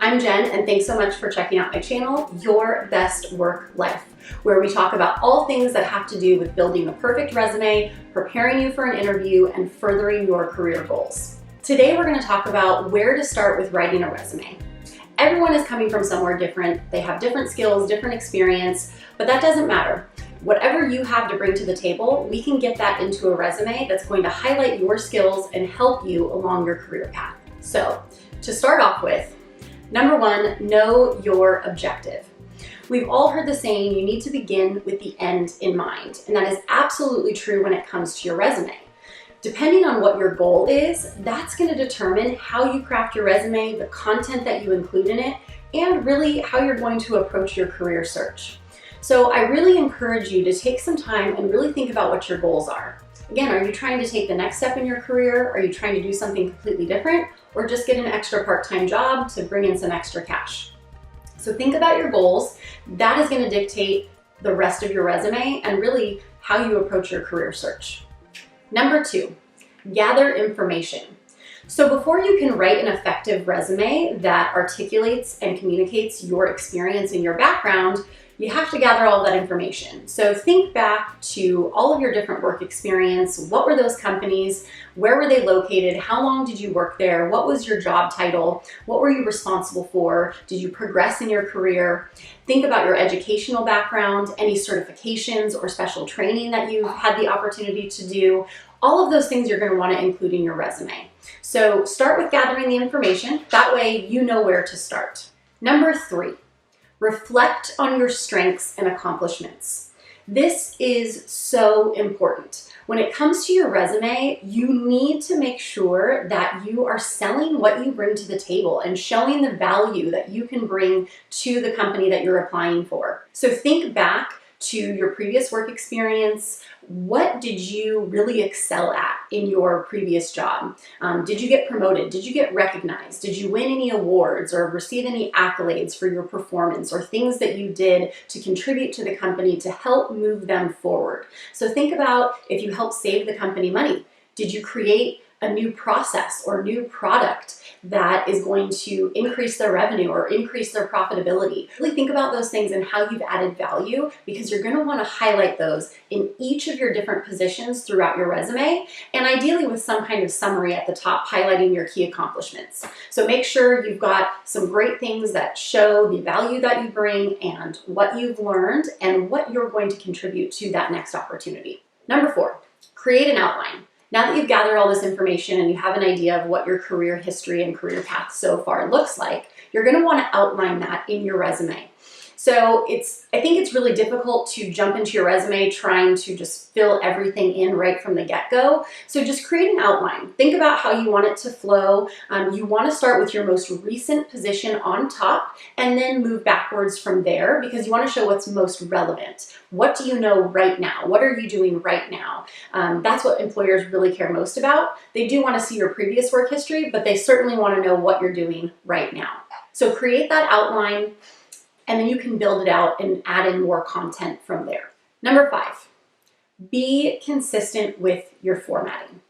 I'm Jen, and thanks so much for checking out my channel, Your Best Work Life, where we talk about all things that have to do with building the perfect resume, preparing you for an interview, and furthering your career goals. Today, we're going to talk about where to start with writing a resume. Everyone is coming from somewhere different. They have different skills, different experience, but that doesn't matter. Whatever you have to bring to the table, we can get that into a resume that's going to highlight your skills and help you along your career path. So, to start off with, number one, know your objective. We've all heard the saying, you need to begin with the end in mind, and that is absolutely true when it comes to your resume. Depending on what your goal is, that's going to determine how you craft your resume, the content that you include in it, and really how you're going to approach your career search. So I really encourage you to take some time and really think about what your goals are. Again, are you trying to take the next step in your career? Are you trying to do something completely different? Or just get an extra part-time job to bring in some extra cash? So think about your goals. That is going to dictate the rest of your resume and really how you approach your career search. Number two, gather information. So before you can write an effective resume that articulates and communicates your experience and your background, you have to gather all that information. So think back to all of your different work experience. What were those companies? Where were they located? How long did you work there? What was your job title? What were you responsible for? Did you progress in your career? Think about your educational background, any certifications or special training that you've had the opportunity to do. All of those things you're going to want to include in your resume. So start with gathering the information. That way you know where to start. Number three, reflect on your strengths and accomplishments. This is so important. When it comes to your resume, you need to make sure that you are selling what you bring to the table and showing the value that you can bring to the company that you're applying for. So think back to your previous work experience. What did you really excel at in your previous job? Did you get promoted? Did you get recognized? Did you win any awards or receive any accolades for your performance or things that you did to contribute to the company to help move them forward? So think about if you helped save the company money. Did you create a new process or new product that is going to increase their revenue or increase their profitability? Really think about those things and how you've added value, because you're going to want to highlight those in each of your different positions throughout your resume, and ideally with some kind of summary at the top highlighting your key accomplishments. So make sure you've got some great things that show the value that you bring and what you've learned and what you're going to contribute to that next opportunity. Number four, create an outline. Now that you've gathered all this information and you have an idea of what your career history and career path so far looks like, you're going to want to outline that in your resume. So I think it's really difficult to jump into your resume trying to just fill everything in right from the get-go. So just create an outline. Think about how you want it to flow. You want to start with your most recent position on top and then move backwards from there, because you want to show what's most relevant. What do you know right now? What are you doing right now? That's what employers really care most about. They do want to see your previous work history, but they certainly want to know what you're doing right now. So create that outline, and then you can build it out and add in more content from there. Number five, be consistent with your formatting.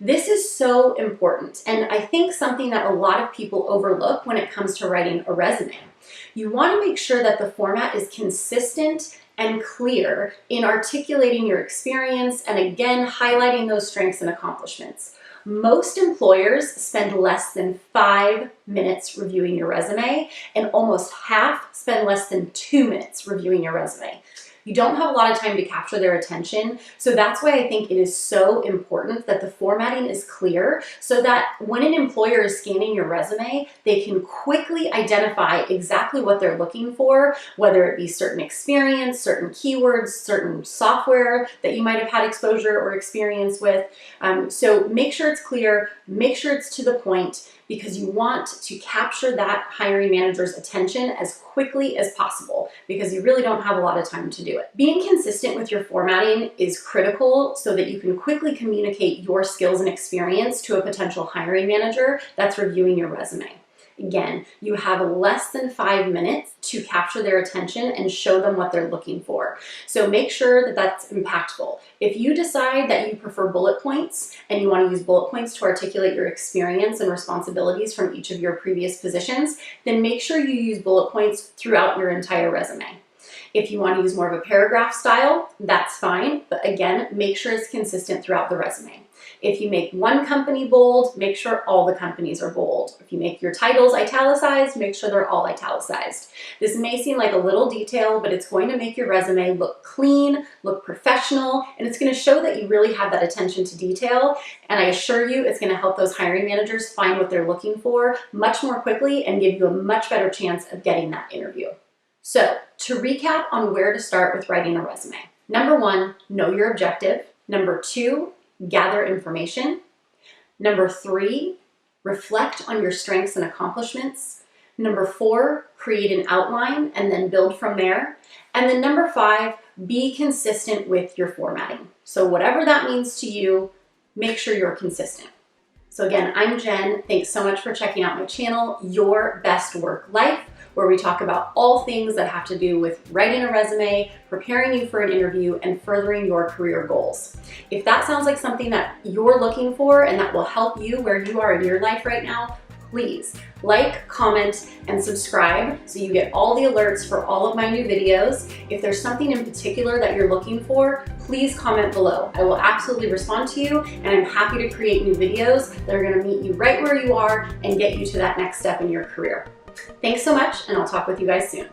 This is so important, and I think something that a lot of people overlook when it comes to writing a resume. You want to make sure that the format is consistent and clear in articulating your experience and again, highlighting those strengths and accomplishments. Most employers spend less than 5 minutes reviewing your resume, and almost half spend less than 2 minutes reviewing your resume. You don't have a lot of time to capture their attention, so that's why I think it is so important that the formatting is clear, so that when an employer is scanning your resume, they can quickly identify exactly what they're looking for, whether it be certain experience, certain keywords, certain software that you might have had exposure or experience with. So make sure it's clear, make sure it's to the point, because you want to capture that hiring manager's attention as quickly as possible, because you really don't have a lot of time to do it. Being consistent with your formatting is critical so that you can quickly communicate your skills and experience to a potential hiring manager that's reviewing your resume. Again, you have less than 5 minutes to capture their attention and show them what they're looking for. So make sure that that's impactful. If you decide that you prefer bullet points and you want to use bullet points to articulate your experience and responsibilities from each of your previous positions, then make sure you use bullet points throughout your entire resume. If you want to use more of a paragraph style, that's fine, but again, make sure it's consistent throughout the resume. If you make one company bold, make sure all the companies are bold. If you make your titles italicized, make sure they're all italicized. This may seem like a little detail, but it's going to make your resume look clean, look professional, and it's going to show that you really have that attention to detail. And I assure you, it's going to help those hiring managers find what they're looking for much more quickly and give you a much better chance of getting that interview. So, to recap on where to start with writing a resume. Number 1, know your objective. Number 2, gather information. Number 3, reflect on your strengths and accomplishments. Number 4, create an outline and then build from there. And then number 5, be consistent with your formatting. So whatever that means to you, make sure you're consistent. So again, I'm Jen. Thanks so much for checking out my channel, Your Best Work Life, where we talk about all things that have to do with writing a resume, preparing you for an interview, and furthering your career goals. If that sounds like something that you're looking for and that will help you where you are in your life right now, please like, comment, and subscribe so you get all the alerts for all of my new videos. If there's something in particular that you're looking for, please comment below. I will absolutely respond to you, and I'm happy to create new videos that are going to meet you right where you are and get you to that next step in your career. Thanks so much, and I'll talk with you guys soon.